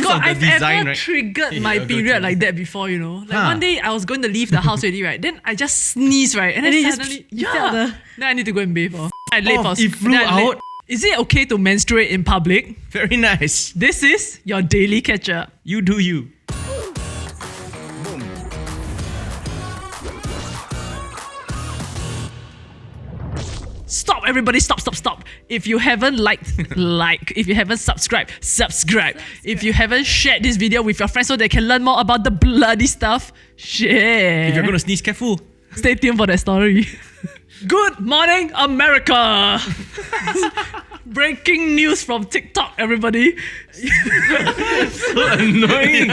God, of the I've design, ever right? triggered my go period to- like that before, you know. Like Huh. one day I was going to leave the house already, right? Then I just sneeze, right? And then then you just suddenly, felt the- then I need to go and bathe. I late for it flew then I'm late. out? Is it okay to menstruate in public? Very nice. This is your daily Ketchup. You do you. Stop, everybody, stop. If you haven't liked, like. If you haven't subscribed, subscribe. If you haven't shared this video with your friends so they can learn more about the bloody stuff, share. If you're gonna sneeze, careful. Stay tuned for that story. Good morning, America! Breaking news from TikTok, everybody. So annoying.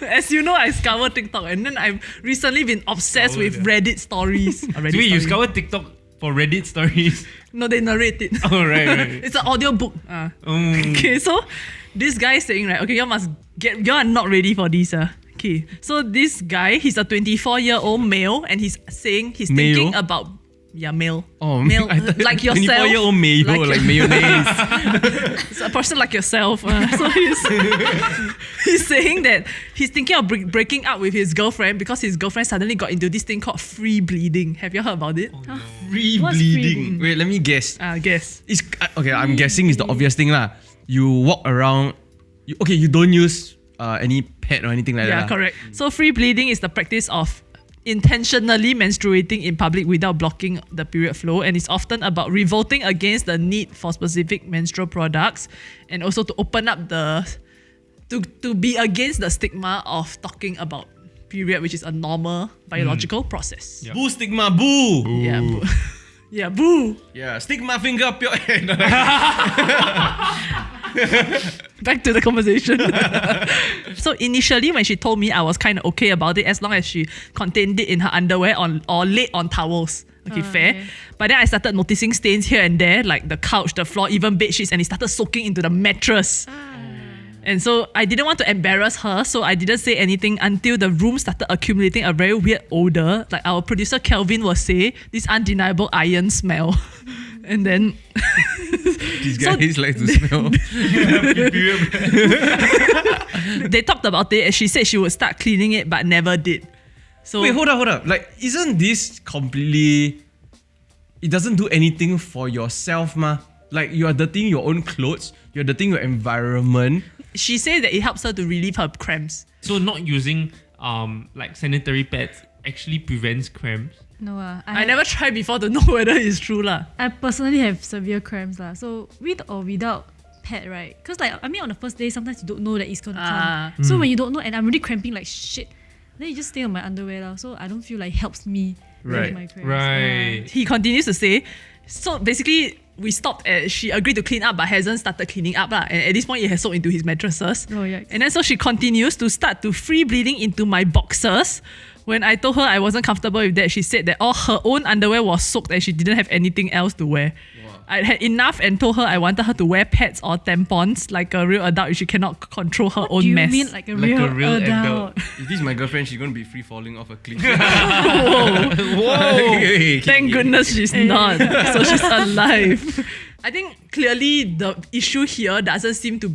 As you know, I scour TikTok and then I've recently been obsessed with Reddit stories. Wait, you scour TikTok for Reddit stories? No, they narrate it. Oh, right. It's an audio book. Okay, so this guy is saying, right, okay, you are not ready for this. Okay, so this guy, he's a 24-year-old male and he's saying he's Male? thinking about male. Oh, male, I thought like yourself. 24-year-old mayo, like mayonnaise. It's a person like yourself. So he's saying that he's thinking of breaking up with his girlfriend because his girlfriend suddenly got into this thing called free bleeding. Have you heard about it? Free What's bleeding. Wait, let me guess. Guess. It's okay. I'm guessing it's the obvious thing lah. You walk around. You don't use any pad or anything like that. Yeah, correct. So free bleeding is the practice of intentionally menstruating in public without blocking the period flow, and it's often about revolting against the need for specific menstrual products and also to open up to be against the stigma of talking about period, which is a normal biological process. Yeah. Boo stigma, boo. Yeah, boo. Yeah, boo. Yeah, stigma finger up your head. Back to the conversation. So initially when she told me, I was kind of okay about it as long as she contained it in her underwear or laid on towels. Okay, fair. Okay. But then I started noticing stains here and there, like the couch, the floor, even bed sheets, and it started soaking into the mattress. And so I didn't want to embarrass her, so I didn't say anything until the room started accumulating a very weird odor. Like our producer Kelvin will say, this undeniable iron smell. And then These guys like to smell. they talked about it and she said she would start cleaning it but never did. So Wait, hold up. Like, isn't this completely... It doesn't do anything for yourself, ma? Like, you are dirtying your own clothes, you're dirtying your environment. she said that it helps her to relieve her cramps. So not using like sanitary pads actually prevents cramps. No, I never tried before to know whether it's true lah. I personally have severe cramps lah. So with or without pad, right? Because like I mean on the first day sometimes you don't know that it's gonna come. So when you don't know and I'm really cramping like shit, then you just stay on my underwear lah. So I don't feel like it helps me relieve my cramps. Right. He continues to say, so basically we stopped at she agreed to clean up but hasn't started cleaning up lah. And at this point it has soaked into his mattresses. Oh, yikes. And then so she continues to start to free bleeding into my boxers. When I told her I wasn't comfortable with that, she said that all her own underwear was soaked and she didn't have anything else to wear. I had enough and told her I wanted her to wear pads or tampons like a real adult if she cannot control her own Do you mess. mean like a Like real, a real adult? adult. If this is my girlfriend, she's gonna be free falling off a cliff. Whoa! Thank goodness she's not. So she's alive. I think clearly the issue here doesn't seem to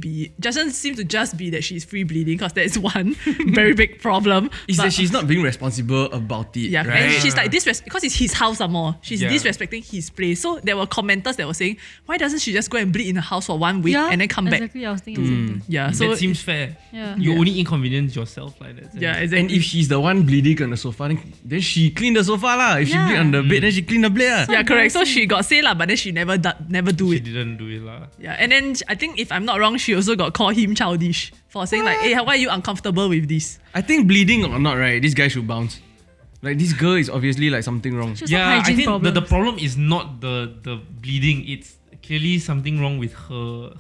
just be that she's free bleeding, because that is one very big problem. Is But- that she's not being responsible about it, yeah, right? and she's like because it's his house some more. She's Yeah. disrespecting his place. So there were commenters that were saying, why doesn't she just go and bleed in the house for 1 week Yeah, and then come back? exactly, I was thinking the same thing. Yeah, so that seems fair. Yeah. You Yeah. only inconvenience yourself like that. yeah, And exactly. if she's the one bleeding on the sofa, then she clean the sofa lah. If she Yeah. bleed on the bed, then she clean the blade lah. yeah, correct. So she got say lah, but then she never do She it. didn't do it lah. Yeah, and then I think if I'm not wrong, she also got called him childish for saying like, hey, why are you uncomfortable with this? I think bleeding or not, right, this guy should bounce. Like, this girl is obviously like something wrong. She has some Yeah, I hygiene think the problems. problem is not the bleeding. It's clearly something wrong with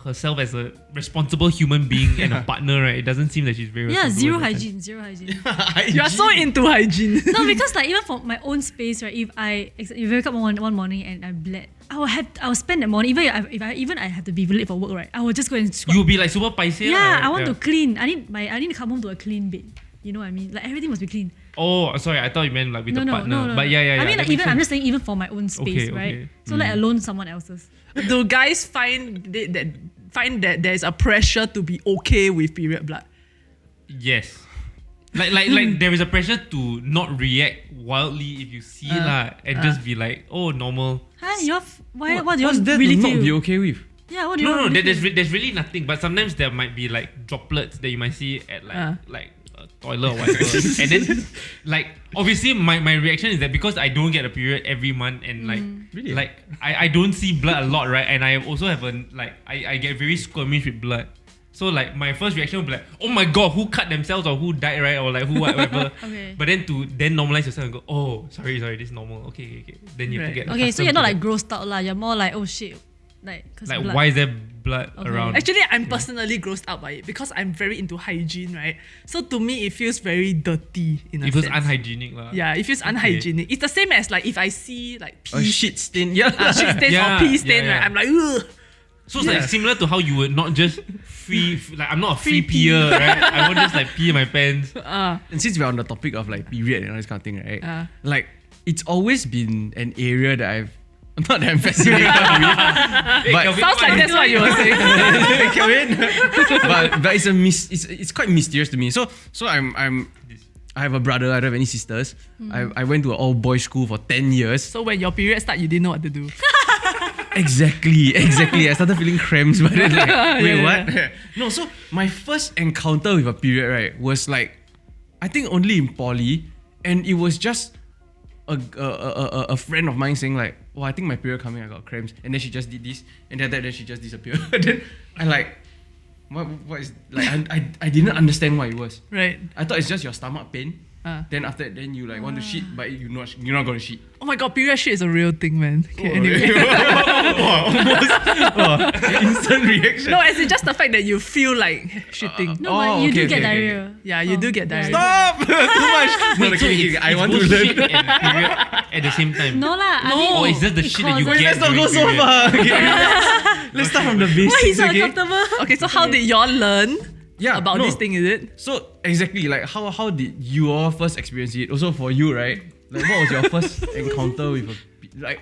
herself as a responsible human being and a partner, right? It doesn't seem that she's very Yeah, responsible zero in that sense. hygiene, zero hygiene. You are so into hygiene. No, because like even for my own space, right? If I wake up one morning and I bled, I will spend that morning. If I have to be late for work, right? I will just go and scrub. You'll be like super paiseh. Yeah, right? I want to clean. I need to come home to a clean bed. You know what I mean? Like everything must be clean. Oh, sorry, I thought you meant like with No, the no, partner. no. But yeah. I mean, that like makes I'm sense. just saying even for my own space, Okay, right? okay. So let alone someone else's. Do guys find it that find that there's a pressure to be okay with period blood. Yes. Like there is a pressure to not react wildly if you see and just be like, oh, normal. Hi, what do you What's that really to not feel? be okay with? Yeah, what do you No, really there's feel? there's really nothing. But sometimes there might be like droplets that you might see at like a toilet or whatever. And then like obviously my reaction is that because I don't get a period every month and like Really? like I don't see blood a lot, right? And I also have I get very squirmish with blood. So like my first reaction would be like, oh my god, who cut themselves or who died, right? Or like who whatever. Okay. But then to normalize yourself and go, oh, sorry, this is normal. Okay. Then you have to get Okay, so you're accustomed not to like that. grossed out lah. You're more like, oh shit, cause like blood. why is there blood Okay. around? Actually, I'm personally grossed out by it because I'm very into hygiene, right? So to me, it feels very dirty in a It feels sense. unhygienic lah. Yeah, it feels unhygienic. It's the same as like if I see like A pee, shit stain. Yeah. shit stains Yeah, or pee stain, yeah. right? I'm like, ugh. So it's like similar to how you would not just like I'm not a free peer, right? I won't just like pee in my pants. And since we're on the topic of like period and all this kind of thing, right? Uh. Like it's always been an area that I've not that I'm fascinated with, but Sounds like that's what you were saying. Kelvin. but it's quite mysterious to me. So I have a brother. I don't have any sisters. I went to an all boys school for 10 years. So when your period started, you didn't know what to do. Exactly. I started feeling cramps, but then like, wait, Yeah. what? No, so my first encounter with a period, right, was like, I think only in poly, and it was just a friend of mine saying like, oh, I think my period coming, I got cramps, and then she just did this, and then she just disappeared. Then I like, what is like? I didn't understand what it was. Right. I thought it's just your stomach pain. Then after that, then you like want to shit, but you're not gonna shit. Oh my god, period shit is a real thing, man. Okay, anyway. Instant reaction. No, it's just the fact that you feel like shitting. No, but you okay, do get okay. diarrhea. Yeah, you do get diarrhea. Stop! Too much. No, Wait, so okay, it's I want to both learn. shit and period at the same time. No lah. I mean, Or is just the shit that you causes- get Let's not go so during far. Okay. Let's start from the basics. Why he's so okay? uncomfortable? Okay, so how did y'all learn about no. this thing, is it? So exactly, like how did you all first experience it? Also for you, right? Like what was your first encounter with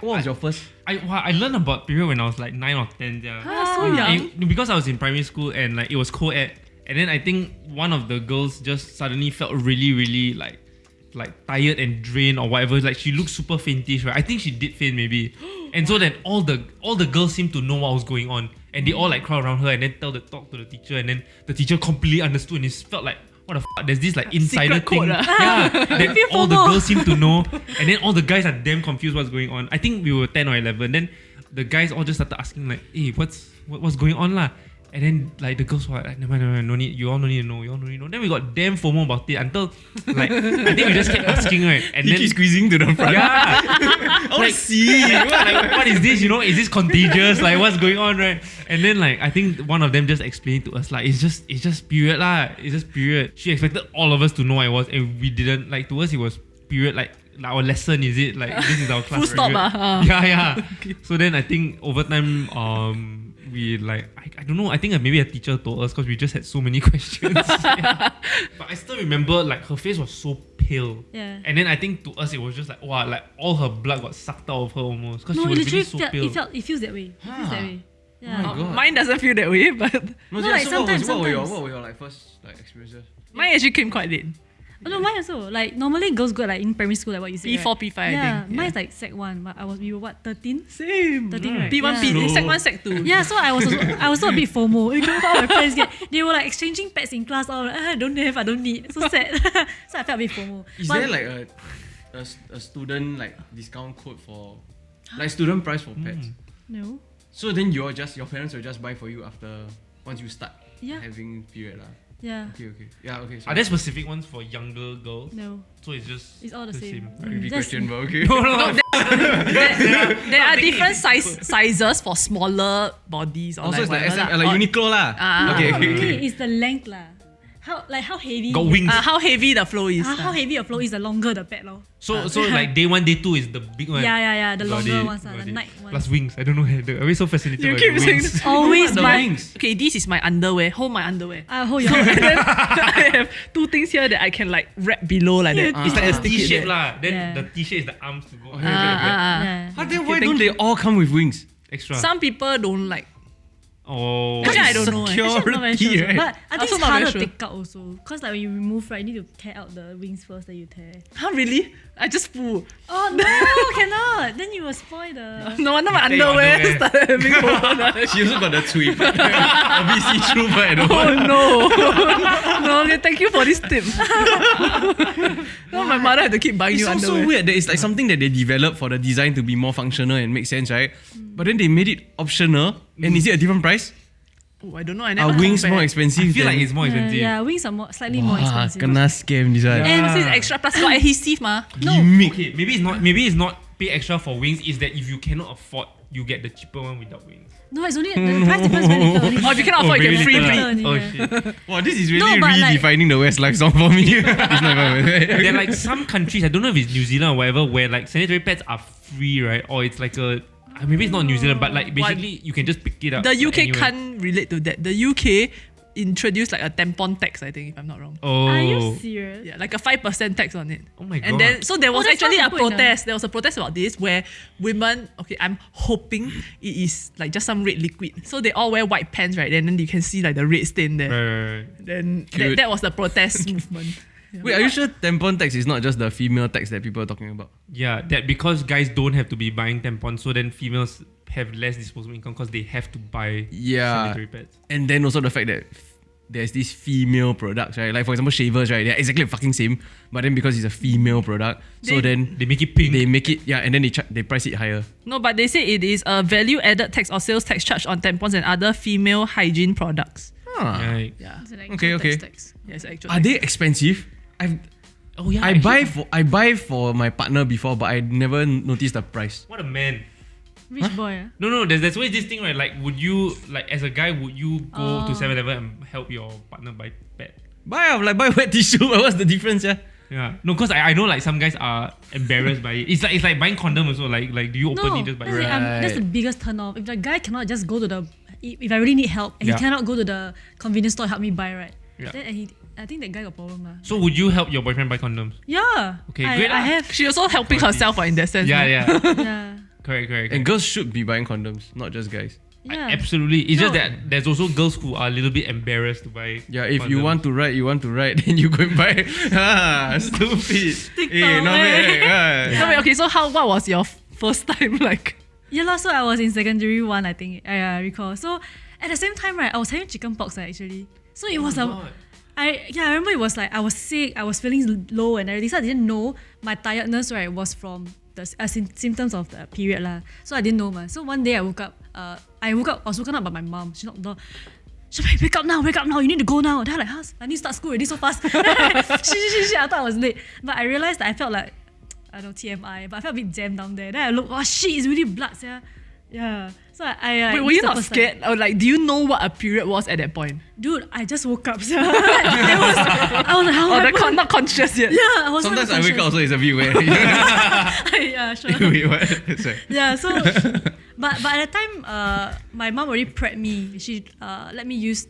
what was your first? I learned about period when I was like 9 or 10. Yeah. So young. Because I was in primary school and like it was co-ed, and then I think one of the girls just suddenly felt really, really like tired and drained or whatever. Like she looked super faintish, right? I think she did faint maybe. And so then all the girls seemed to know what was going on, and they all like crowd around her and then talk to the teacher, and then the teacher completely understood, and it felt like, what the fuck? There's this like insider Secret thing. code, Yeah, that feel all the FOMO. girls seem to know, and then all the guys are damn confused what's going on. I think we were 10 or 11. Then the guys all just started asking like, hey, what's going on lah? And then like the girls were like, never mind, no need. You all don't need to know. Then we got damn FOMO about it until like I think we just kept asking, right? And He then keeps squeezing to the front. yeah, I want to see. what is this? Is this contagious? Like what's going on, right? And then like I think one of them just explained to us like it's just period lah. It's just period. She expected all of us to know what it was, and we didn't. Like to us it was period. Like our lesson, is it? Like this is our class. Full stop, period. Yeah. So then I think over time we like I don't know. I think maybe a teacher told us because we just had so many questions. Yeah. But I still remember like her face was so pale. Yeah. And then I think to us it was just like wow, like all her blood got sucked out of her almost because No, she it was really literally so pale. it feels that way. It feels that way. Yeah. my God. Mine doesn't feel that way, but No, No, like so sometimes- what were sometimes. your like first like experiences? mine actually came quite late. Oh no, mine also. Like normally girls go like in primary school, like what you said. P4, right? P5, I Yeah, think. mine's like sec 1, but we were what, 13? Same. 13, right? P1, Yeah. P sec 1, sec 2. Yeah, so I was also a bit FOMO. Because all my friends they were like exchanging pets in class. All like, I don't have, I don't need. So sad. So I felt a bit FOMO. Is But- there like a student like discount code for like student price for pets? No. So then your parents will just buy for you once you start Yeah. having period lah. Yeah. Okay. Yeah, okay. Are there specific ones for younger girls? No. So it's just It's all the same. Tricky Just- question, but okay. No. There are different sizes for smaller bodies. Or Also, it's like whatever SM, lah. like Uniqlo lah. Okay. It's the length lah. How heavy? Got wings. How heavy the flow is. How heavy a flow is, the longer the pet lor. So like day 1, day 2 is the big one. Yeah. The Got longer it, ones, the got it. night ones. Plus wings. I don't know. I'm always so fascinated You by keep the saying wings. Always the buy. wings. Okay, this is my underwear. Hold my underwear. Hold your And then I have two things here that I can like wrap below like that. Yeah. It's like a It's sticky T-shape there. lah. Then Yeah. the T-shape is the arms to go. Okay. Yeah. Then why don't they all come with wings? Extra. Some people don't like. Oh. Actually, I don't know. Actually, I'm not very sure Security, also. right? But I think Also it's not very harder sure. to take out also. Because like when you remove, right, you need to tear out the wings first, then you tear. Huh, really? I just pull. Oh no, cannot. Then you will spoil the. No wonder my tear your underwear underwear. started having holes. She also got the tweet. A bit see-through but at the Oh bottom. no. No, okay, thank you for this tip. No, my mother had to keep buying It's you also underwear. weird that it's like something that they developed for the design to be more functional and make sense, right? But then they made it optional. And is it a different price? Oh, I don't know. I never Are wings compared. more expensive? I feel than- like it's more expensive. Yeah, wings are slightly more Wah, expensive. kena scam this one. And so it's extra plus got adhesive ma. Gimmick. Okay, maybe it's not pay extra for wings, is that if you cannot afford, you get the cheaper one without wings. No, it's only the price difference very little. Only Or if you cannot afford, you very can free little bleed. ah. Oh Yeah. shit. Wow, this is really No, but like- redefining the Westlife song for me. It's not even. There are like some countries, I don't know if it's New Zealand or whatever, where like sanitary pads are free, right? Or it's like a maybe it's not New Zealand, but like basically you can just pick it up. The UK anywhere. can't relate to that. The UK introduced like a tampon tax, I think, if I'm not wrong. Oh. Are you serious? Yeah, like a 5% tax on it. Oh my And god. then, so there was that's actually not a good enough. protest. There was a protest about this where women, okay, I'm hoping it is like just some red liquid. So they all wear white pants, right? And then you can see like the red stain there. Right. Then Cute. that was the protest movement. Yeah. Wait, are you sure tampon tax is not just the female tax that people are talking about? Yeah, that because guys don't have to be buying tampons, so then females have less disposable income because they have to buy Yeah. sanitary pads. And then also the fact that there's these female products, right? Like for example, shavers, right? They're exactly the fucking same, but then because it's a female product, so then They make it pink. they make it, yeah, and then they price it higher. No, but they say it is a value-added tax or sales tax charged on tampons and other female hygiene products. Huh. Right. Yeah. It's an Okay, actual okay. tax. Yes, actually. Are they expensive? Oh yeah. I actually- buy for my partner before, but I never noticed the price. What a man. Rich boy, ah. No, there's always this thing, right? Like, would you, like, as a guy, would you go to 7-Eleven and help your partner buy pad? Buy wet tissue. What's the difference, yeah? Yeah. No, because I know, like, some guys are embarrassed by it. It's like buying condom also. Like do you openly just buy that's, it? that's the biggest turn off. If the guy cannot just go to the, if I really need help and Yeah. he cannot go to the convenience store help me buy, right? Yeah. Then I think that guy got problem lah. So would you help your boyfriend buy condoms? Yeah. Okay, I, great I lah. have. She also helping herself in that sense. Yeah, no? yeah. Yeah. correct. And girls should be buying condoms, not just guys. Yeah. Absolutely. It's just No. that there's also girls who are a little bit embarrassed to buy. Yeah, if you condoms. want to ride, then you go and buy. Stupid. Not bad. Right? No, wait, okay, so what was your first time like? Yeah, lah, so I was in secondary 1, I think. I recall. So at the same time, right, I was having chicken pox actually. So it was God. I remember it was like I was sick, I was feeling low and everything. So I didn't know my tiredness, right, was from the symptoms of the period lah. So I didn't know man. So one day I woke up. I was woken up by my mom. She knocked the door. Shabay, wake up now, you need to go now. Then I'm like, huh? I need to start school already so fast. Shit, I thought I was late. But I realized that I felt like, I don't know, TMI, but I felt a bit jammed down there. Then I looked, oh shit, it's really blood, yeah. So I Wait, were you not scared? Or like, do you know what a period was at that point? Dude, I just woke up. I was like, how Or happened? not conscious yet? Yeah, I was Sometimes not I wake up also it's a bit weird. yeah, sure. Wait, what? Sorry. Yeah, so but at the time, my mom already prepped me. She let me use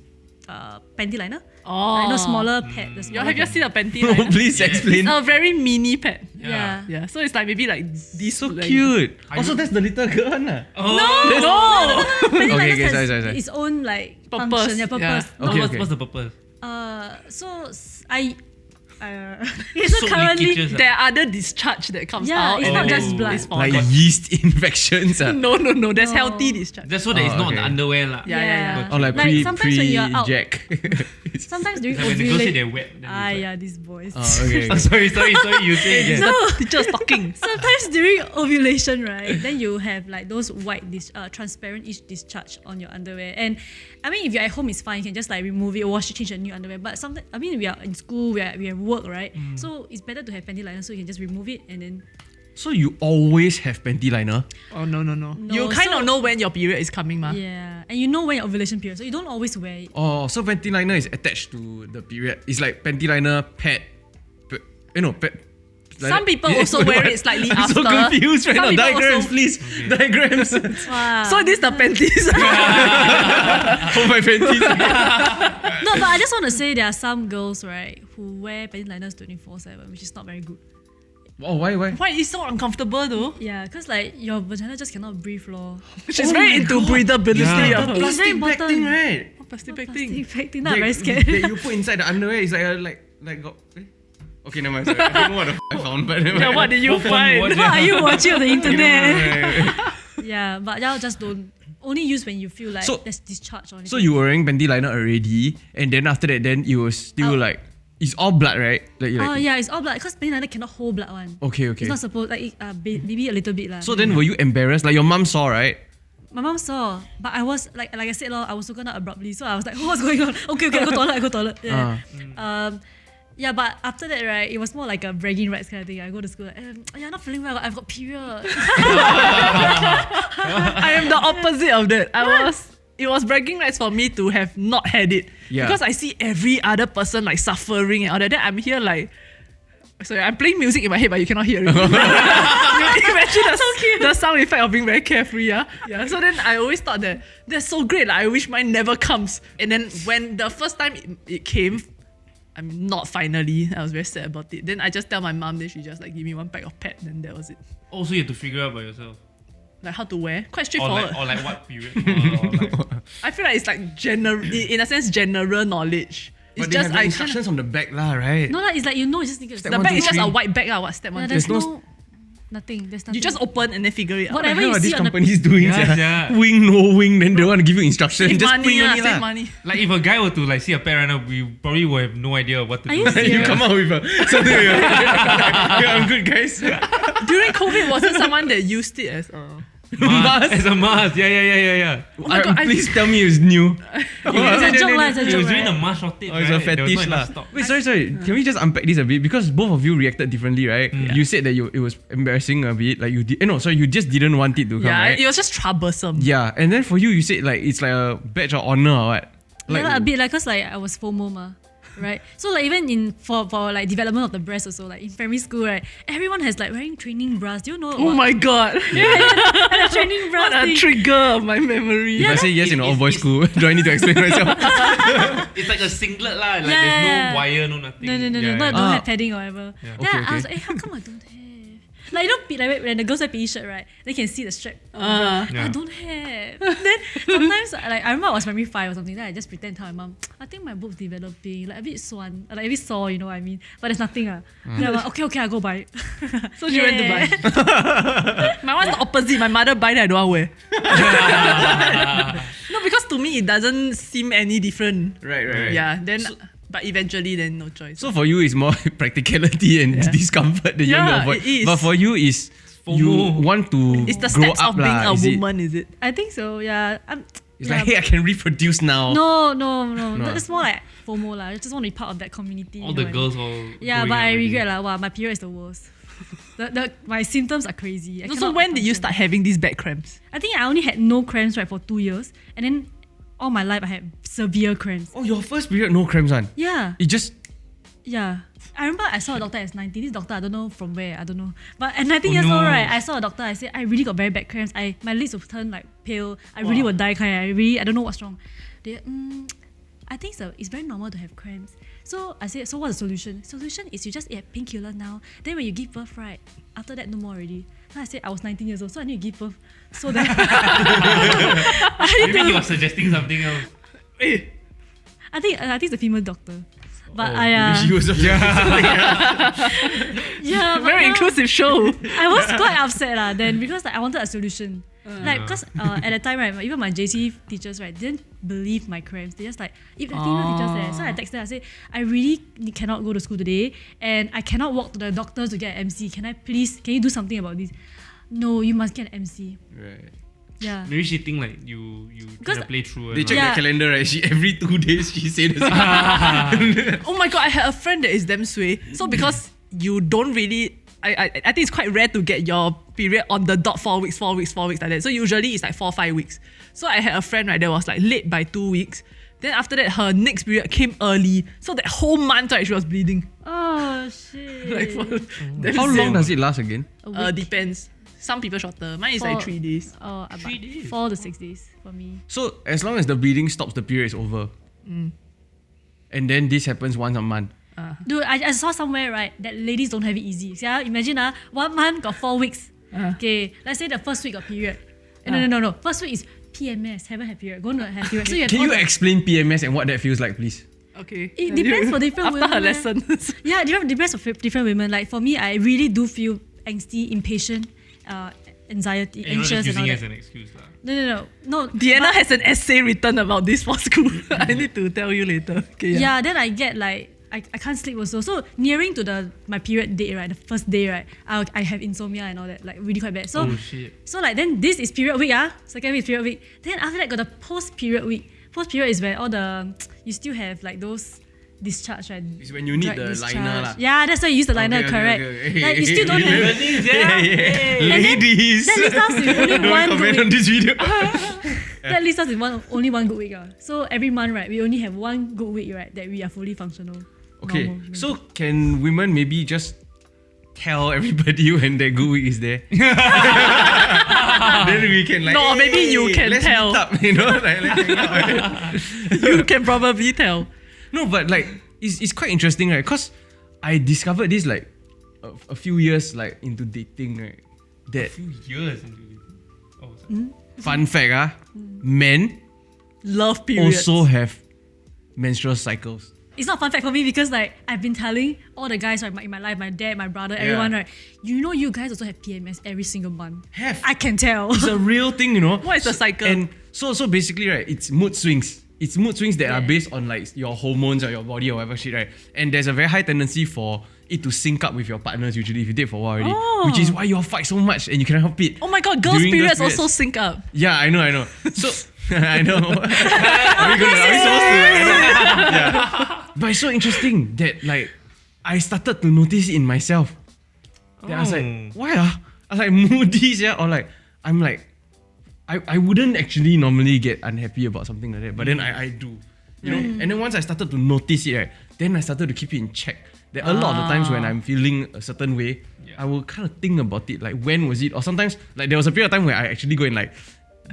panty liner. Oh. Like the smaller pad. The You smaller have you pad. seen a panty No, liner? please explain. A very mini pad. Yeah. Yeah, so it's like maybe like this. So like, cute. I Also, don't- that's the little girl one. lah. No! Panty Okay, liner okay, has sorry. its own like Purpose, function. Yeah, yeah. purpose. Okay, what's, okay. what's the purpose? So okay, so So currently leakages, There are other discharge that comes Yeah, out. it's and not then just blood. it's for Like God. yeast infections. No. There's No. healthy discharge. Just so that it's Oh, not on the okay. underwear lah. Yeah. Or like, Like, sometimes when you're out- Jack. sometimes during Like when the girls say they're ovulation. wet. then it's Yeah, these boys. Oh, okay. like- sorry, you say again. No. Teacher's talking. Sometimes during ovulation, right, then you have like those white, transparent-ish discharge on your underwear. And I mean, if you're at home, it's fine. You can just like remove it, wash it, change a new underwear. But sometimes, I mean, we are in school, we have work, right? So it's better to have panty liner so you can just remove it and then. So you always have panty liner? Oh, no. No, You kind so- of know when your period is coming, ma. Yeah, and you know when your ovulation period, so you don't always wear it. Oh, so panty liner is attached to the period. It's like panty liner, pad. Pad. Some people also wear it slightly I'm after. so confused right Some now. people Diagrams, also- please. Diagrams. Wow. So this the panties. Oh, my panties. No, but I just want to say there are some girls, right, who wear panty liners 24/7, which is not very good. Oh, why? Why is so uncomfortable though? Yeah, because like your vagina just cannot breathe, lor. She's very into breathability. Yeah. of her. It's very Plastic bag important. thing, right? What plastic bag thing? Plastic bag thing. Now I'm very scared. That you put inside the underwear is like got. Okay, never mind. Sorry. I don't know what the I found, but never Yeah, mind. what did you Open find? watch. What are you watching on the internet? Right. Yeah, but y'all just don't. Only use when you feel like So- there's discharge on it. So you were wearing panty liner already, and then after that, then it was still like it's all blood, right? Like, Oh yeah, it's all blood because panty liner cannot hold blood one. Okay. It's not supposed like maybe a little bit lah. So then, were you embarrassed? Like your mom saw, right? My mom saw, but I was like I said, I was woken up abruptly, so I was like, what's going on? Okay, I go toilet. Yeah. Yeah, but after that, right, it was more like a bragging rights kind of thing. I go to school, like, yeah, not feeling well. I've got period. I am the opposite of that. It was bragging rights for me to have not had it. Yeah. Because I see every other person like suffering and all that. Then I'm here like, sorry, I'm playing music in my head, but you cannot hear it. You imagine the sound effect of being very carefree, yeah? Yeah. So then I always thought that that's so great. Like, I wish mine never comes. And then when the first time it came, I mean, not finally. I was very sad about it. Then I just tell my mom, then she just like give me one pack of pad, and that was it. Also, you have to figure out by yourself. Like how to wear. Quite Or straightforward. like what period. Or like, I feel like it's like in a sense general knowledge. It's But they just have the instructions on the back, lah, right? No, it's like you just need to. Step the one, bag two, is just a three. white bag. What step one? Yeah, two, there's three. no nothing. There's nothing. You just open and then figure it out. Whatever What you are see these on the companies doing? Yeah, sia? yeah. Wing, no wing, then they want to give you instructions. Save Just money, print only save lah. money. like if a guy were to like see a pair right now, we probably will have no idea what to Are do. you serious? You come out with something. Yeah, I'm good, guys. During COVID, wasn't someone that used it as Mask. As a mask. Yeah. my God, Please tell me it's new. It's a joke lah. It's a It joke. was during the Right? mask shortage. Oh, it's a right? There was fetish not lah. enough stock. Wait, sorry. Can we just unpack this a bit? Because both of you reacted differently, right? You said that it was embarrassing a bit. Like you did. You just didn't want it to come, yeah, right? it was just troublesome. Yeah, and then for you said like it's like a badge of honor or what? Yeah, lah, a bit like cause like I was FOMO ma. Right, so like even in for like development of the breast also, like in primary school, right, everyone has like wearing training bras. Do you know? Oh my god. the training bras What a thing. trigger of my memory. If I say yes in all boys school, do I need to explain myself? It's like a singlet lah. Like Yeah. there's no wire, no nothing. No, Yeah, don't Ah. have padding or whatever. Yeah. Then Okay, I was okay. like, how come I don't have? Like you know, like when the girls wear PE shirt, right? They can see the strap. Uh, Yeah. I don't have. Then sometimes like I remember I was primary 5 or something. Then I just pretend to tell my mom, I think my boob's developing, like a bit swan, like a bit sore, you know what I mean? But there's nothing. Then I'm like, okay, I'll go buy it. so she went to buy. My one's the opposite. My mother buy that I don't want to wear. No, because to me it doesn't seem any different. right. Yeah, then but eventually then no choice. So for you, it's more practicality and Yeah. discomfort that you want to Yeah, avoid. it is. But for you, is you FOMO. want to it's the grow steps up of being lah, a is it? woman, is it? I think so, yeah. It's like, hey, I can reproduce now. No. No. That's more like FOMO lah. I just want to be part of that community. All you the know what I mean? girls all. Yeah, going but out I already. regret lah. Wow, my period is the worst. My symptoms are crazy. I So cannot when did you function. start having these back cramps? I think I only had no cramps right for 2 years, and then all my life I had severe cramps. Oh, your first period, no cramps, one. Yeah, It just yeah. I remember I saw a doctor at 19. This doctor, I don't know from where, I don't know. But at 19 Oh, years old, no. right, I saw a doctor. I said I really got very bad cramps. My lips would turn like pale. I really would die kind. I don't know what's wrong. They, I think so. It's very normal to have cramps. So I said, so what's the solution? Solution is you just eat a painkiller now. Then when you give birth, right, after that no more already. So I said I was 19 years old, so I need to give birth. So then Maybe he was suggesting something else. I think it's a female doctor. But she was yeah, but Very yeah. inclusive show. I was quite upset lah then because like, I wanted a solution. Like because at that time right, even my JC teachers right didn't believe my cramps. They just like if the female teachers there. So I texted. I said I really cannot go to school today, and I cannot walk to the doctors to get an MC. Can you do something about this? No, you must get an MC. Right. Yeah. Maybe she think like you Because trying to play through. They and check all. Yeah. the calendar, right? She every 2 days she said the same. Oh my god, I had a friend that is damn sway. So because you don't really, I think it's quite rare to get your period on the dot 4 weeks like that. So usually it's like 4-5 weeks. So I had a friend right that was like late by 2 weeks. Then after that her next period came early. So that whole month right she was bleeding. Oh shit. Like How long does it last again? A week. depends. Some people shorter. Mine is like 3 days. Oh, about 3 days. 4 to 6 days for me. So as long as the bleeding stops, the period is over. And then this happens once a month. Dude, I saw somewhere, right, that ladies don't have it easy. So, imagine 1 month got 4 weeks. Okay, let's say the first week got period. No. First week is PMS, haven't had period. Going to have period. So you have Can all you the- explain PMS and what that feels like, please? Okay. It depends for different After women. her lesson. Yeah, depends for different women. Like for me, I really do feel angsty, impatient, anxiety, And you're not just anxious, and using all it as that. an excuse lah. No. Deanna but- has an essay written about this for school. I need to tell you later. Okay, Yeah, then I get like I can't sleep also. So nearing to my period date, right, the first day, right, I have insomnia and all that, like really quite bad. So Oh shit. so like then this is period week, second week is period week. Then after that got the post period week. Post period is where all the you still have like those discharge, right? It's when you need Drag the discharge. liner lah. Yeah, that's why you use the liner, Okay, correct. okay. Like you still don't have. Ladies. That leaves us with only Don't one good comment on week. this video. That leaves us with only one good week. So every month, right, we only have one good week, right, that we are fully functional. Okay, normal. so can women maybe just tell everybody when their good week is there? Then we can like, No, maybe you can let's tell. meet up, you know, like let's hang out. You can probably tell. No, but like it's quite interesting, right? Because I discovered this like a few years like into dating, right? That Few years into it. Oh, sorry. fun fact, men Love periods. also have menstrual cycles. It's not a fun fact for me because like I've been telling all the guys, right, in my life, my dad, my brother, everyone, right, you guys also have PMS every single month. Have. I can tell. It's a real thing, you know. What is the cycle? And so basically, right, it's mood swings. It's mood swings that are Yeah. based on like your hormones or your body or whatever shit, right? And there's a very high tendency for it to sync up with your partners usually if you date for a while already. Oh. Which is why you all fight so much and you cannot help it. Oh my god, girls' During those periods periods. also sync up. Yeah, I know. So I know. Are we supposed to? Yeah. But it's so interesting that like I started to notice it in myself. Then I was like, why I was like moody, yeah, or like I'm like I wouldn't actually normally get unhappy about something like that, but then I do. You know? And then once I started to notice it, right, then I started to keep it in check. That a lot of the times when I'm feeling a certain way, I will kind of think about it, like when was it? Or sometimes like there was a period of time where I actually go in like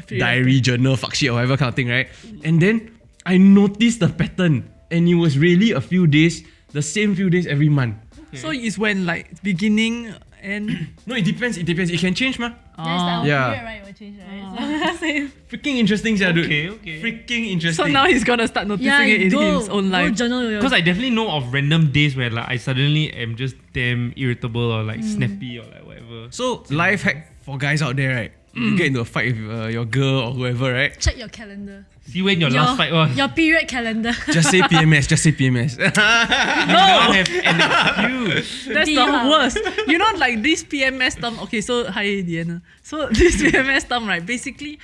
diary, journal, fuck shit or whatever kind of thing, right? And then I noticed the pattern, and it was really a few days, the same few days every month. So it's when like beginning and No, it depends. It can change, ma. That's Yeah. period, right? Will change, right? So, Freaking interesting, yeah, dude. Okay. Freaking interesting. so now he's gonna start noticing it in his own Go life. journal your- Because I definitely know of random days where like I suddenly am just damn irritable or like snappy or like whatever. So life hack for guys out there, right? You get into a fight with your girl or whoever, right? check your calendar. See when your last fight was. Your period calendar. Just say PMS. Just say PMS. Now have an excuse. That's the Yeah. worst. You know, like this PMS term. Okay, so hi Diana. So this PMS term, right? Basically,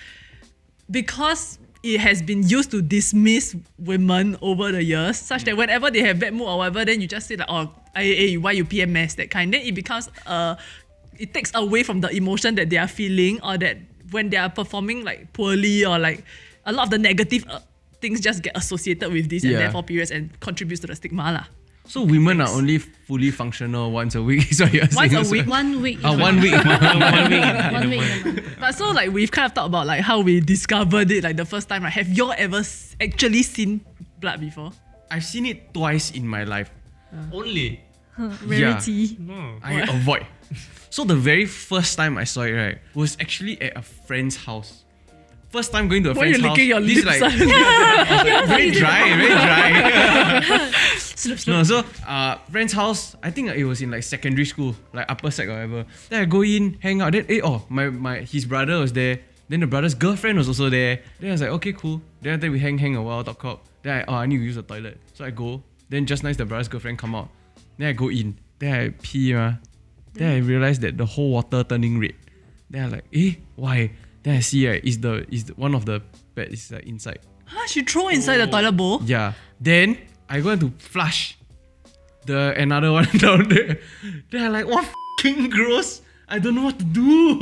because it has been used to dismiss women over the years, such that whenever they have bad mood or whatever, then you just say like, oh, hey, why you PMS, that kind. Then it becomes it takes away from the emotion that they are feeling, or that when they are performing like poorly, or like a lot of the negative things just get associated with this, and Yeah. therefore periods and contributes to the stigma lah. So women are only fully functional once a week. So you're Once saying a also? week. 1 week. 1 week. 1 week in a 1 week. month. But so like we've kind of talked about like how we discovered it like the first time, right? Have you all ever actually seen blood before? I've seen it twice in my life. Only. Rarity. No. I avoid. So the very first time I saw it, right, was actually at a friend's house. First time going to a Why are you friend's house. licking your this lips? is like very dry, very dry. Slip. No, so friend's house. I think it was in like secondary school, like upper sec or whatever. Then I go in, hang out. Then my his brother was there. Then the brother's girlfriend was also there. Then I was like, okay, cool. Then after we hang a while, talk. Then I need to use the toilet. So I go. Then just nice the brother's girlfriend come out. Then I go in. Then I pee. Then I realized that the whole water turning red. Then I like, why? Then I see right, is the one of the pad is like inside. Huh? She throw inside the toilet bowl? Yeah. Then I go to flush the another one down there. Then I like, what f***ing gross. I don't know what to do.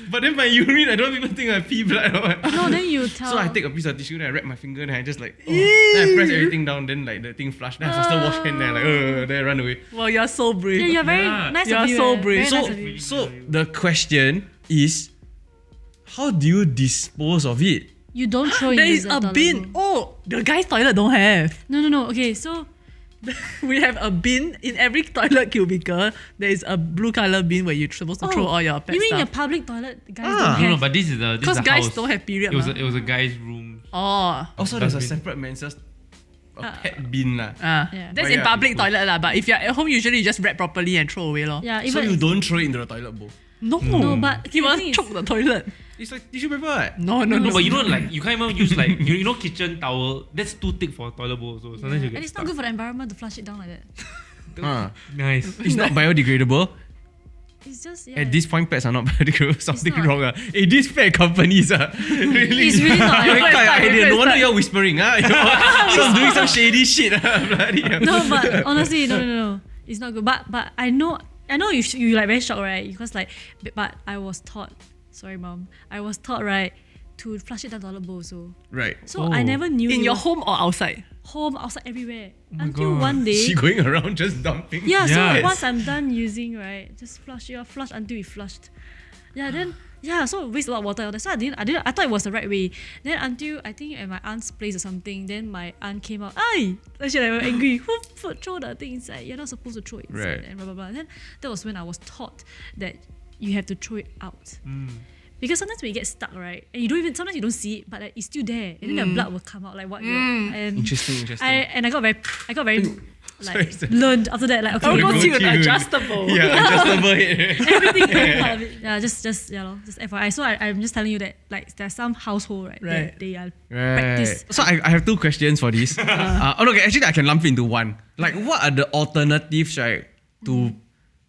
But then my urine, I don't even think I pee blood or what. No, then you tell. So I take a piece of tissue, then I wrap my finger, then I just like, then I press everything down, then like the thing flush. Then I faster wash hand, then I like, then I run away. Well, you're so brave. Yeah, you're very Yeah. nice You of are you. so eh. brave. Very nice of you. So the question is, how do you dispose of it? You don't throw There into is the a toilet bin. bowl. Oh, the guy's toilet don't have. No. Okay, so We have a bin in every toilet cubicle. There is a blue color bin where you're supposed to throw all your pet You mean stuff. your public toilet? The guys don't No, have. no, but this is the Because guys house. don't have period. It was mah. it was a guy's room. Oh. Also, there's a Dustbin. separate menses pet bin lah. Yeah. That's But in yeah, public it's cool. toilet lah. But if you're at home, usually you just wrap properly and throw away lor. Yeah, So even you don't throw it into the toilet bowl. No, No, but he the will thing is- choke the toilet. It's like tissue paper. Right? No. No, but you know, like you can't even use like you know kitchen towel. That's too thick for a toilet bowl. So sometimes you and get it's not good for the environment to flush it down like that. nice. It's not biodegradable. It's just At this point, pets are not biodegradable. Something not. wrong. Hey, these pet companies are really. It's really not. Very It's kind not, idea. it's No wonder not. you're whispering. You're doing some shady shit. Bloody hell. No, but honestly, no. It's not good. But I know you like very shocked, right? Because like, but I was taught. Sorry, mom. I was taught, right, to flush it down the toilet bowl. Right. So I never knew. In it your was home or outside? home, outside, everywhere. my Until God. one day. She going around just dumping. Yeah, so Yes. once I'm done using, right, just flush it off, flush until it flushed. Yeah, then so waste a lot of water. That's why I thought it was the right way. Then until I think at my aunt's place or something, then my aunt came out, "Ay!" Then she like angry. Who throw the thing inside? You're not supposed to throw it inside. Right. And blah blah blah. Then that was when I was taught that you have to throw it out. Because sometimes when you get stuck, right, and sometimes you don't see it, but like, it's still there, and then the blood will come out like what and Interesting. I got very like Sorry. learned after that, like, okay, Oh, go go to an to- adjustable. Yeah, adjustable head. everything came out of it. Yeah, just FYI. So I'm just telling you that like there's some household, right, Right. that they are Right. practice. So I have two questions for this. Okay, actually I can lump it into one. Like, what are the alternatives, right, to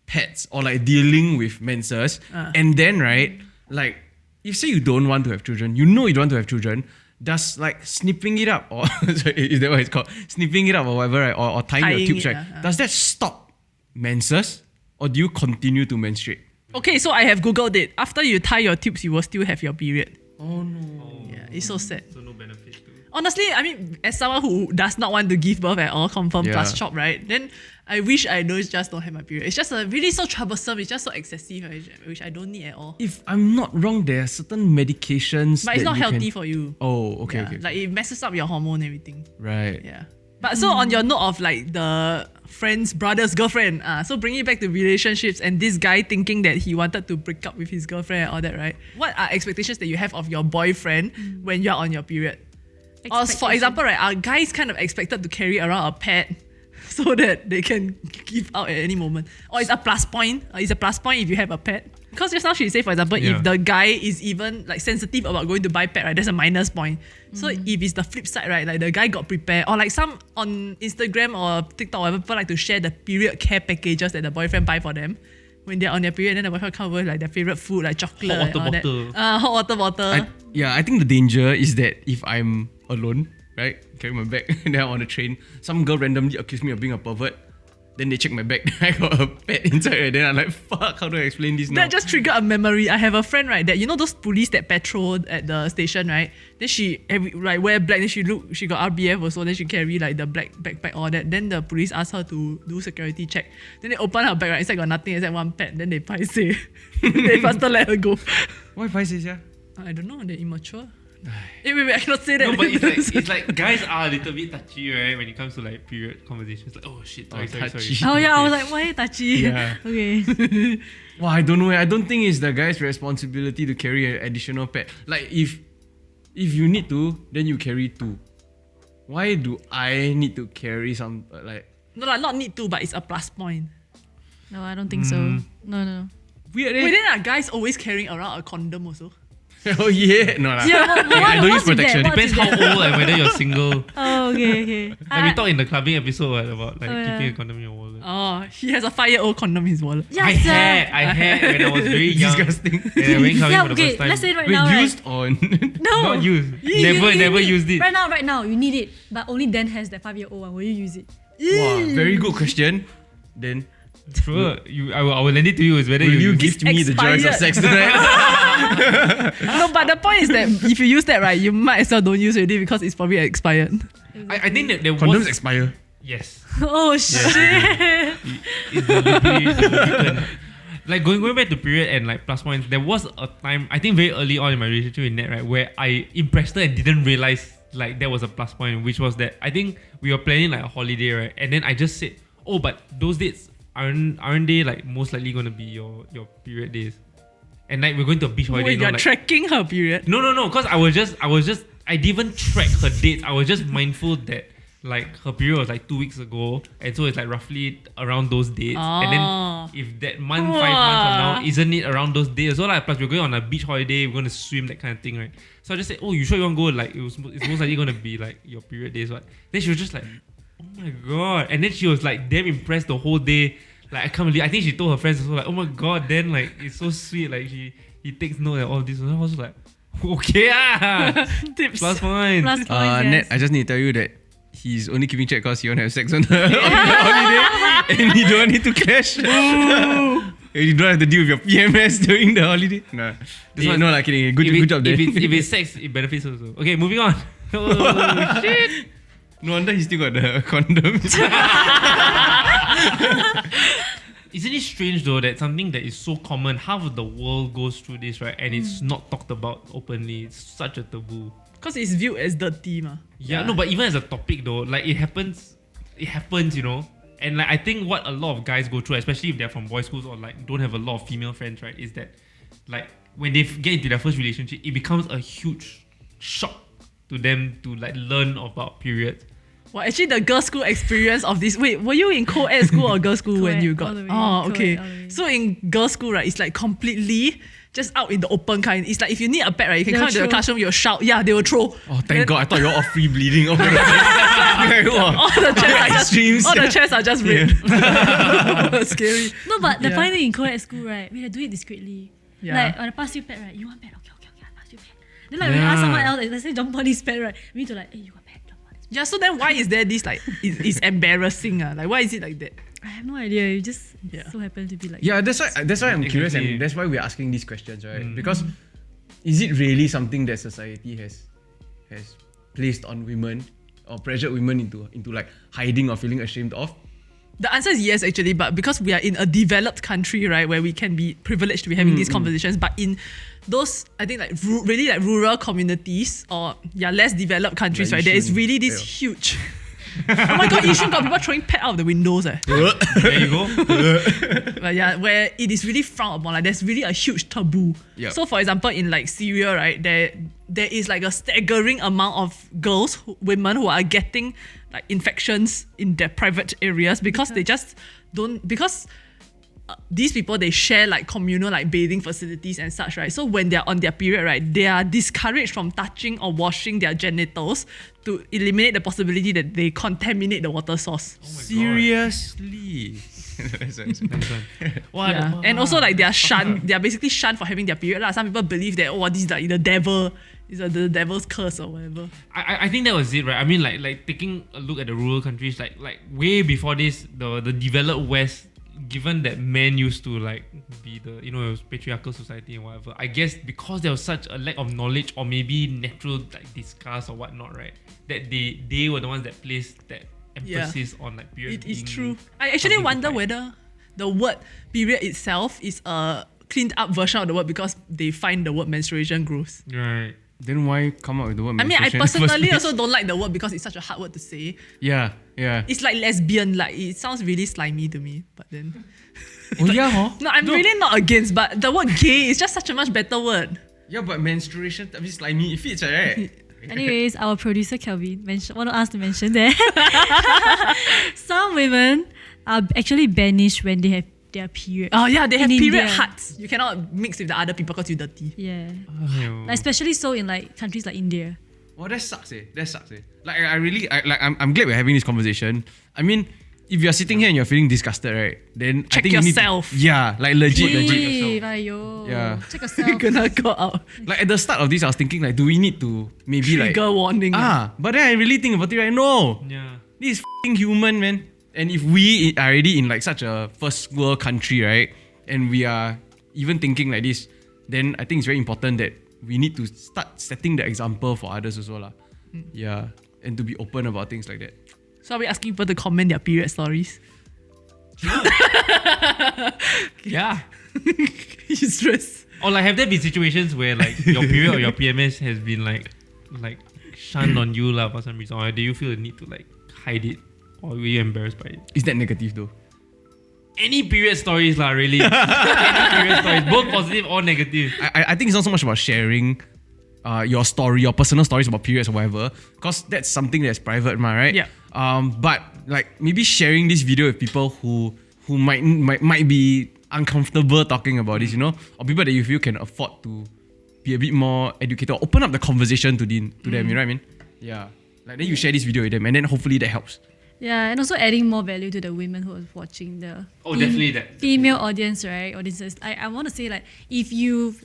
pets or like dealing with menses? And then, right, like, if say you don't want to have children, you know you don't want to have children, does like snipping it up or sorry, is that what it's called? Snipping it up or whatever, right? Or tying your Tying tubes, it, right? Does that stop menses? Or do you continue to menstruate? Okay, so I have googled it. After you tie your tubes, you will still have your period. Oh no. Yeah, it's so sad. So no benefit to. Honestly, I mean, as someone who does not want to give birth at all, confirm Yeah. plus chop, right? Then I wish I just don't have my period. It's just really so troublesome. It's just so excessive, which I don't need at all. If I'm not wrong, there are certain medications. But it's that not you healthy can... for you. Oh, okay, Yeah, okay. like it messes up your hormone and everything. Right. Yeah. But so on your note of like the friend's brother's girlfriend, so bringing it back to relationships and this guy thinking that he wanted to break up with his girlfriend and all that, right? What are expectations that you have of your boyfriend when you're on your period? Or for Expectation. example, right, are guys kind of expected to carry around a pet so that they can give out at any moment? Or it's a plus point? Or it's a plus point if you have a pet? Because just now she said, for example, Yeah. if the guy is even like sensitive about going to buy pet, right, that's a minus point. So if it's the flip side, right, like the guy got prepared, or like some on Instagram or TikTok, whatever, people like to share the period care packages that the boyfriend buy for them. When they're on their period, then the boyfriend come over with like their favorite food, like chocolate Hot and all water that. bottle. Hot water bottle. I think the danger is that if I'm alone, right, carry my bag, and then I'm on the train, some girl randomly accuse me of being a pervert. Then they check my bag, I got a pet inside, and then I'm like, fuck, how do I explain this now? That just triggered a memory. I have a friend, right, that you know those police that patrol at the station, right? Then she wear black, then she got RBF also, then she carry like the black backpack, all that. Then the police asked her to do security check. Then they open her bag, right? Inside got nothing except one pet. Then they paise. They faster let her go. Why prices, yeah? I don't know, they're immature. Wait, I cannot say that. No, but it's like guys are a little bit touchy, right? When it comes to like period conversations, like, oh shit, sorry. touchy. Oh yeah, I was like, why touchy? Yeah. Okay. Well, I don't know. I don't think it's the guy's responsibility to carry an additional pet. Like, if you need to, then you carry two. Why do I need to carry some, like... No, like, not need to, but it's a plus point. No, I don't think so. No. Weird, Wait, then are guys always carrying around a condom also? Oh, yeah. No, lah. Yeah, I don't use what's with that? protection. What's Depends with how that? old and whether you're single. Oh, okay. Like we talked in the clubbing episode right, about like Oh, yeah. keeping a condom in your wallet. Oh, he has a 5-year-old condom in his wallet. Yeah, I had when I was very young. Disgusting. And I went clubbing Yeah, for the okay. first time. Let's say right Wait, now, right? used or... No, Not used. You Never need- used it. Right now, you need it, but only Dan has that 5-year-old one. Will you use it? Wow, very good question. Then, Sure, I will lend it to you. Is whether will you use gift me the joys of expired. sex tonight? No, but the point is that if you use that, right, you might as well don't use it already because it's probably expired. I think that there Condoms was expire. yes. Oh shit! It's the lubricant. Like going back to period and like plus points, there was a time I think very early on in my relationship with Nat, right, where I impressed her and didn't realize like that was a plus point, which was that I think we were planning like a holiday, right? And then I just said, oh, but those dates aren't they like most likely going to be your period days? And like we're going to a beach holiday. Wait, you're like, tracking her period. no, because I didn't even track her dates. I was just mindful that like her period was like 2 weeks ago, and so it's like roughly around those dates. And then if that month, 5 months from now, isn't it around those days? So like plus we're going on a beach holiday, we're going to swim, that kind of thing, right? So I just said, oh, you sure you want to go? Like it's most likely going to be like your period days, right? Then she was just like, oh my god, and then she was like damn impressed the whole day. Like I can't believe. I think she told her friends also like, oh my god, then like it's so sweet. Like he takes note of all this. And I was like, okay Tips. plus points. Plus points, Ned, yes. I just need to tell you that he's only keeping check because he want to have sex on the holiday, and he don't need to clash. You don't have to deal with your PMS during the holiday. No, no, like kidding. Good job there. If it's sex, it benefits also. Okay, moving on. Oh shit. No wonder he still got the condom. Isn't it strange though that something that is so common, half of the world goes through this, right? And it's not talked about openly. It's such a taboo. Because it's viewed as dirty, ma. Yeah, no, but even as a topic though, like it happens, you know. And like I think what a lot of guys go through, especially if they're from boys' schools or like don't have a lot of female friends, right, is that like when they get into their first relationship, it becomes a huge shock to them to like learn about periods. Well, actually, the girls' school experience of this. Wait, were you in co-ed school or girls' school when Co-ed, you all got? the way, Oh, okay. co-ed, all the way. So in girls' school, right, it's like completely just out in the open kind. It's like if you need a pet, right, you can They'll come into the throw. classroom, you'll shout. Yeah, they will throw. Oh, thank God! I thought you were all free bleeding. Oh my God. All the chairs are just Extremes. all the chairs are just red. Scary. No, but the Yeah. funny thing in co-ed school, right, we had to do it discreetly. Yeah. Like, when I pass you pet, right, you want pet? Okay, I pass you pet. Then like when we ask someone else, like, let's say John Polly's pet, right, we need to like, hey, you got pet, John Polly's pet. Yeah. So then, why is there this like? It's embarrassing. Like, why is it like that? I have no idea. You just Yeah. so happen to be like. Yeah, that's why I'm curious, Exactly. and that's why we're asking these questions, right? Because is it really something that society has placed on women or pressured women into like hiding or feeling ashamed of? The answer is yes, actually, but because we are in a developed country, right, where we can be privileged to be having these conversations, but in those, I think, like really like rural communities or less developed countries, Like right, there is Yishun, really this huge. Oh my god, Yishun got people throwing pet out of the windows. There you go. But yeah, where it is really frowned upon. Like there's really a huge taboo. Yep. So for example, in like Syria, right, there is like a staggering amount of women who are getting like infections in their private areas because they just don't these people, they share like communal like bathing facilities and such, right? So when they're on their period, right, they are discouraged from touching or washing their genitals to eliminate the possibility that they contaminate the water source. Seriously. What? Yeah. And also like they are basically shunned for having their period. Some people believe that this is like the devil. It's the devil's curse or whatever. I think that was it, right? I mean, like taking a look at the rural countries, like way before this, the developed West, given that men used to like be the it was patriarchal society and whatever. I guess because there was such a lack of knowledge or maybe natural like disgust or whatnot, right? That they were the ones that placed that emphasis on like period. It is being true. I actually something to wonder fight. whether the word period itself is a cleaned up version of the word because they find the word menstruation gross. Right. Then why come up with the word I mean, I menstruation in the first personally place? also don't like the word because it's such a hard word to say. Yeah. It's like lesbian, like it sounds really slimy to me. But then, Oh yeah, huh? no, I'm really not against. But the word gay is just such a much better word. Yeah, but menstruation, I mean, slimy, it fits, right? Anyways, our producer Kelvin want us to mention that some women are actually banished when they have their period. Oh yeah, they have In period India. huts. You cannot mix with the other people because you're dirty. Yeah, Oh. like, especially so in like countries like India. Oh, that sucks, eh. That sucks, eh. Like, I'm glad we're having this conversation. I mean, if you're sitting here and you're feeling disgusted, right, then I Check think you need to- yourself. yeah, like legit. Eee, aiyo. Yeah. Check You're yourself. gonna go out. Like at the start of this, I was thinking like, do we need to maybe Trigger warning. but then I really think about it, right? No, Yeah. this is f***ing human, man. And if we are already in like such a first world country, right, and we are even thinking like this, then I think it's very important that we need to start setting the example for others also, lah. Yeah, and to be open about things like that. So are we asking people to comment their period stories? Yeah. Useless. Or like have there been situations where like your period or your PMS has been like shunned on you lah for some reason, or do you feel the need to like hide it, or were you embarrassed by it? Is that negative though? Any period stories lah, really. Any period stories, both positive or negative. I think it's not so much about sharing your story, your personal stories about periods or whatever, because that's something that's private, right? Yeah. But like maybe sharing this video with people who might be uncomfortable talking about this, or people that you feel can afford to be a bit more educated, or open up the conversation to them. You know what I mean? Yeah. Like then you share this video with them, and then hopefully that helps. Yeah, and also adding more value to the women who are watching Definitely that. female audience, right? Audiences. I want to say like if you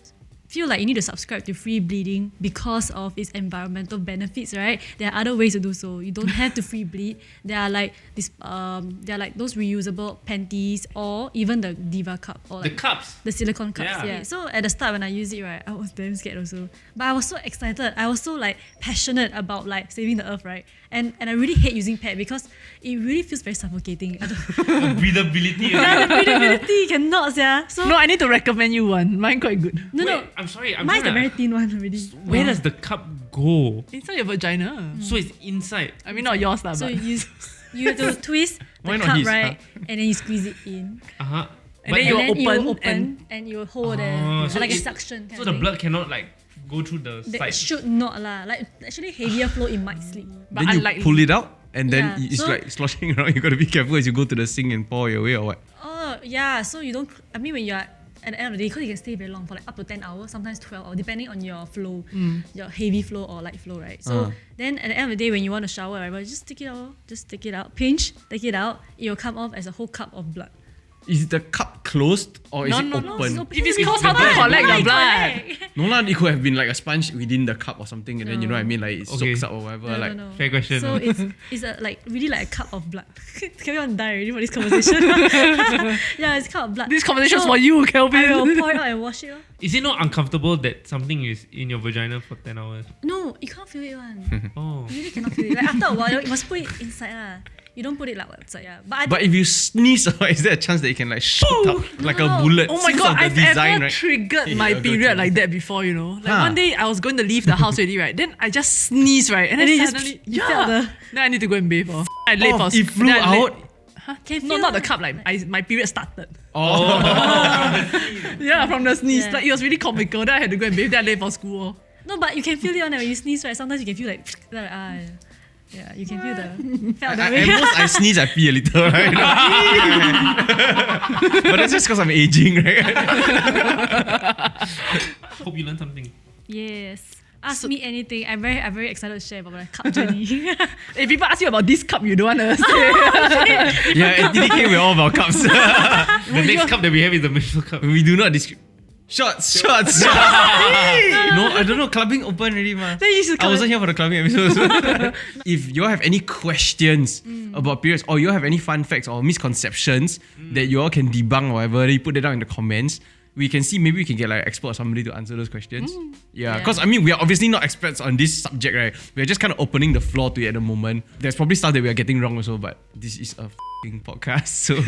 feel like you need to subscribe to free bleeding because of its environmental benefits, right? There are other ways to do so. You don't have to free bleed. There are like this those reusable panties or even the Diva cup or The like cups. the silicone cups. Yeah. Yeah. So at the start when I used it, right, I was damn scared also. But I was so excited. I was so like passionate about like saving the earth, right? And I really hate using pad because it really feels very suffocating. I don't Breathability. yeah, the breathability cannot, yeah. So No, I need to recommend you one. Mine quite good. no, Wait, I'm sorry. mine's a very thin one already. Where does the cup go? Inside your vagina. So it's inside. I mean, not yours lah, So but you have to twist Why the not cup, his, right? And then you squeeze it in. Uh-huh. And then you And then you open will open and- and you will hold there. So like a it- suction kind So of the thing. blood cannot like go through the That side. should not lah. Like actually heavier flow it might slip. but then you unlikely. pull it out, and then Yeah, it's so- like sloshing around. You gotta be careful as you go to the sink and pour your way or what. Oh yeah, so you don't. I mean when you are at the end of the day, because you can stay very long for like up to 10 hours, sometimes 12 hours, depending on your flow, your heavy flow or light flow, right? So then at the end of the day, when you want to shower, right, just take it out, pinch, take it out, it will come off as a whole cup of blood. Is the cup closed or is No, it no, open? no, It's open. If it's It's closed, how to open. collect Why the blood? collect? No lah, it could have been like a sponge within the cup or something, and then you know what I mean, like it Okay. soaks up or whatever. like No. Fair question. So it's a, like really like a cup of blood. Can we all die already for this conversation? Yeah, it's a cup of blood. This conversation is So for you, I Kelvin. will pour it out and wash it. Lor. Is it not uncomfortable that something is in your vagina for 10 hours? No, you can't feel it one. Oh. You really cannot feel it. Like after a while, you must put it inside lah. You don't put it like outside, yeah. but if you sneeze, is there a chance that you can like shoot out like a bullet? Oh my Since god, of the I've design, ever right? triggered Yeah, my go period to- like that before, Like Huh. one day I was going to leave the house already, right? Then I just sneezed, right? And then then you just suddenly, you felt the- then I need to go and bathe. I late for it flew then I late- out. Huh? Can No, feel not the lah. cup. Like my period started. Oh, Yeah, from the sneeze. Yeah. Like it was really comical. Then I had to go and bathe. Then I late for school. No, but you can feel it when you sneeze, right? Sometimes you can feel like yeah, you can feel the felt that way. at most I sneeze, I pee a little, right? But that's just because I'm aging, right? Hope you learned something. Yes. Ask me anything. I'm very excited to share about my cup journey. If people ask you about this cup, you don't want to say. Yeah, at TDK we're all about cups. The next cup that we have is the menstrual cup. We do not discriminate. Shots. No, I don't know. Clubbing open already, ma. Then you should I come wasn't here for the clubbing episode. So. If you all have any questions about periods, or you all have any fun facts or misconceptions that you all can debunk or whatever, you put it down in the comments. We can see, maybe we can get like an expert or somebody to answer those questions. Yeah, because I mean, we are obviously not experts on this subject, right? We are just kind of opening the floor to it at the moment. There's probably stuff that we are getting wrong also, but this is a f***ing podcast, so...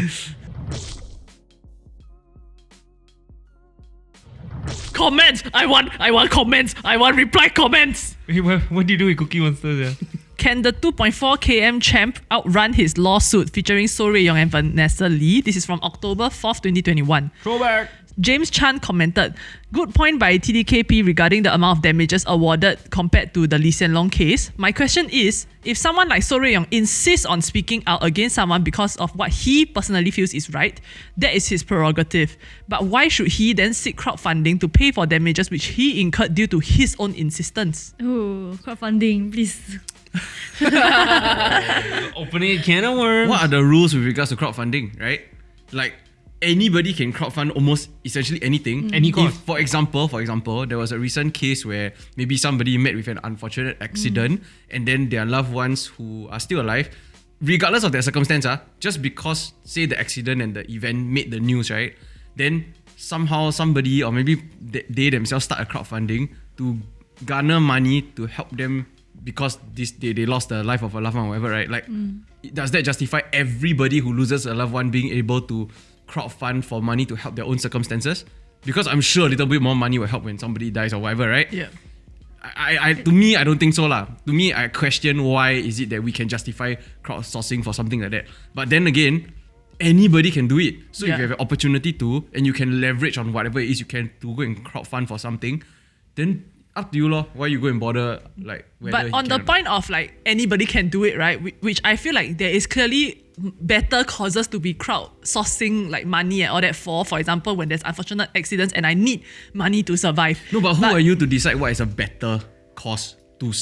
Comments! I want comments! I want reply comments! Hey, what do you do with Cookie Monsters? Yeah? Can the 2.4 km champ outrun his lawsuit featuring Yong and Vanessa Lee? This is from October 4th, 2021. Throwback. James Chan commented, "Good point by TDKP regarding the amount of damages awarded compared to the Lee Hsien Loong case. My question is, if someone like Yong insists on speaking out against someone because of what he personally feels is right, that is his prerogative. But why should he then seek crowdfunding to pay for damages which he incurred due to his own insistence?" Ooh, crowdfunding, please. Opening a can of worms. What are the rules with regards to crowdfunding, right? Like, anybody can crowdfund almost essentially anything. Any cause. If, for example, there was a recent case where maybe somebody met with an unfortunate accident and then their loved ones who are still alive, regardless of their circumstance, just because, say, the accident and the event made the news, right? Then somehow somebody, or maybe they themselves start a crowdfunding to garner money to help them because they lost the life of a loved one or whatever, right? Like, does that justify everybody who loses a loved one being able to crowdfund for money to help their own circumstances? Because I'm sure a little bit more money will help when somebody dies or whatever, right? Yeah. I to me, I don't think so lah. To me, I question why is it that we can justify crowdsourcing for something like that. But then again, anybody can do it. So if you have an opportunity to, and you can leverage on whatever it is you can to go and crowdfund for something, then up to you lor. Why you go and bother like? But on the point of like anybody can do it, right? Which I feel like there is clearly better causes to be crowdsourcing like money and all that for example, when there's unfortunate accidents and I need money to survive. No, but who are you to decide what is a better cause to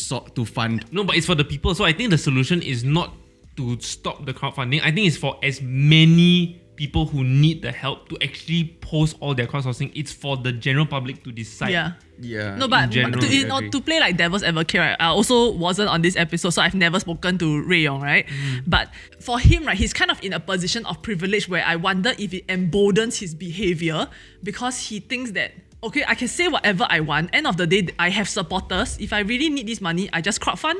fund? No, but it's for the people. So I think the solution is not to stop the crowdfunding. I think it's for as many people who need the help to actually post all their crowdsourcing. It's for the general public to decide. Yeah. No, but general, to play like devil's advocate, right? I also wasn't on this episode, so I've never spoken to Yong, right? But for him, right, he's kind of in a position of privilege where I wonder if it emboldens his behavior because he thinks that, okay, I can say whatever I want. End of the day, I have supporters. If I really need this money, I just crowdfund.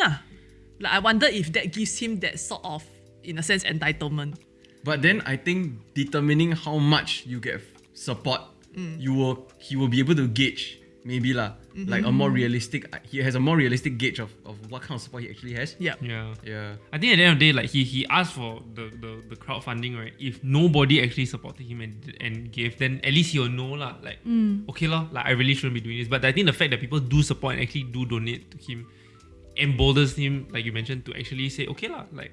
Like, I wonder if that gives him that sort of, in a sense, entitlement. But then I think determining how much you get support, he will be able to gauge maybe like a more realistic. He has a more realistic gauge of what kind of support he actually has. Yeah. I think at the end of the day, like he asked for the crowdfunding, right? If nobody actually supported him and gave, then at least he'll know lah. Like okay lah, like I really shouldn't be doing this. But I think the fact that people do support and actually do donate to him emboldens him, like you mentioned, to actually say okay lah, like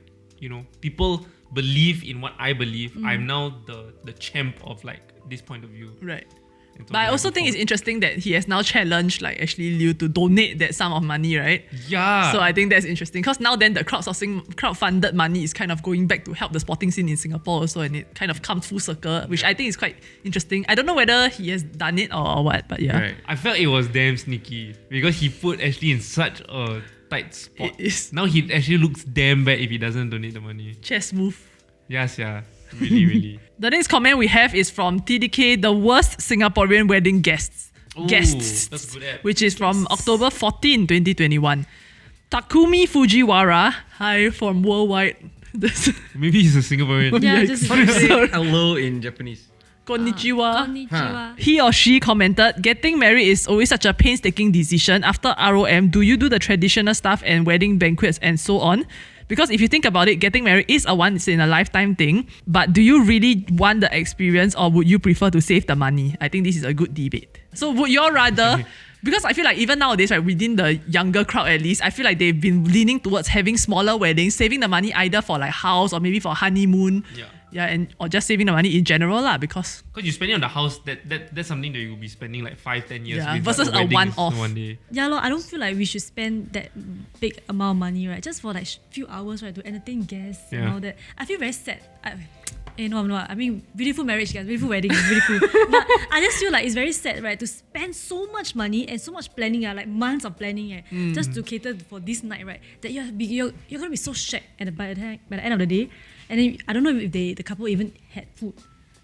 people believe in what I believe. I'm now the champ of like this point of view. Right. But I also think it's interesting that he has now challenged like Ashley Liu to donate that sum of money, right? Yeah. So I think that's interesting because now then the crowdfunded money is kind of going back to help the sporting scene in Singapore also, and it kind of comes full circle, which I think is quite interesting. I don't know whether he has done it or what, but yeah. Right. I felt it was damn sneaky because he put Ashley in such a tight spot. It is. Now he actually looks damn bad if he doesn't donate the money. Chess move. Yes, yeah. Really. The next comment we have is from TDK, the worst Singaporean wedding guests. Ooh, Guests. that's a good app. Which is from October 14, 2021. Takumi Fujiwara. Hi from Worldwide. Maybe he's a Singaporean. Yeah, just How do you say hello in Japanese? Konnichiwa. Konnichiwa. He or she commented, getting married is always such a painstaking decision. After ROM, do you do the traditional stuff and wedding banquets and so on? Because if you think about it, getting married is a once in a lifetime thing. But do you really want the experience or would you prefer to save the money? I think this is a good debate. So would you rather... Because I feel like even nowadays, right, within the younger crowd at least, I feel like they've been leaning towards having smaller weddings, saving the money either for like house or maybe for honeymoon. Or just saving the money in general lah, because you spending on the house, that's something that you will be spending like 5-10 years with, versus like a wedding one-off. is one day. Yeah, I don't feel like we should spend that big amount of money, right? Just for like few hours, right, to entertain guests and all that. I feel very sad. I mean, beautiful marriage, guys, beautiful wedding, beautiful. But I just feel like it's very sad, right, to spend so much money and so much planning, like months of planning, just to cater for this night, right? That you're gonna be so shacked by the end of the day. And then I don't know if the couple even had food,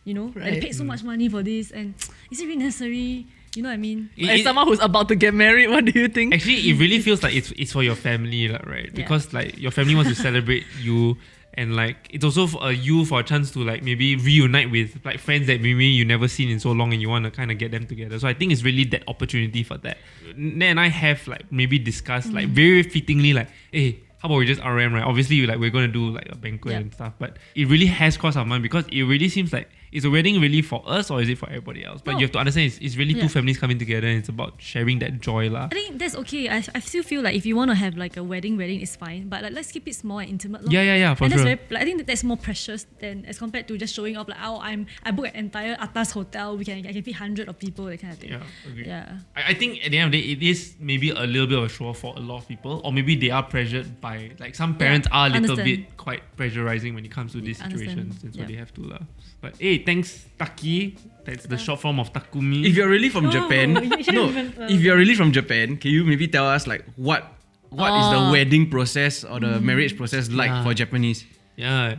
Right. They paid so much money for this, and is it really necessary? You know what I mean? As someone who's about to get married, what do you think? Actually, it really feels like it's for your family, right? Because like your family wants to celebrate you, and like it's also for you for a chance to like maybe reunite with like friends that maybe you never seen in so long, and you want to kind of get them together. So I think it's really that opportunity for that. Nat and I have like maybe discussed like very fittingly like, hey, how about we just RM, right? Obviously, like we're going to do like a banquet and stuff, but it really has crossed our mind because it really seems like, is a wedding really for us or is it for everybody else? But you have to understand it's really two families coming together and it's about sharing that joy lah. I think that's okay. I still feel like if you want to have like a wedding is fine, but like let's keep it small and intimate. Yeah, for and sure. I think that's more precious than as compared to just showing up like, I book an entire atas hotel, I can fit 100 of people, that kind of thing. Yeah, agree. Yeah. I think at the end of the day, it is maybe a little bit of a show off for a lot of people, or maybe they are pressured by, like some parents are a little bit quite pressurizing when it comes to these situations, and so they have to lah. But hey, thanks Taki. That's the short form of Takumi. If you're really from Japan, if you're really from Japan, can you maybe tell us like what is the wedding process or the marriage process like for Japanese? Yeah.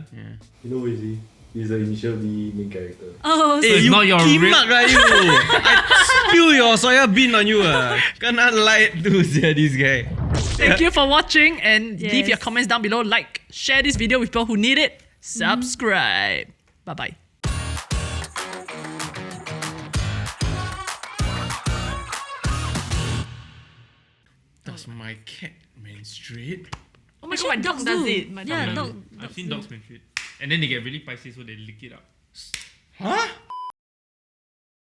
You know what is he? He's the initial D main character. Oh, So it's not your kimak lah you. I spill your soya bean on you Kena light to this guy. Thank you for watching and leave Yes. your comments down below. Like, share this video with people who need it. Subscribe. Bye-bye. Does my cat menstruate? Oh my god, my dog does it. My dog Yeah, does dog. it. I've seen dogs menstruate. And then they get really spicy, so they lick it up. Huh?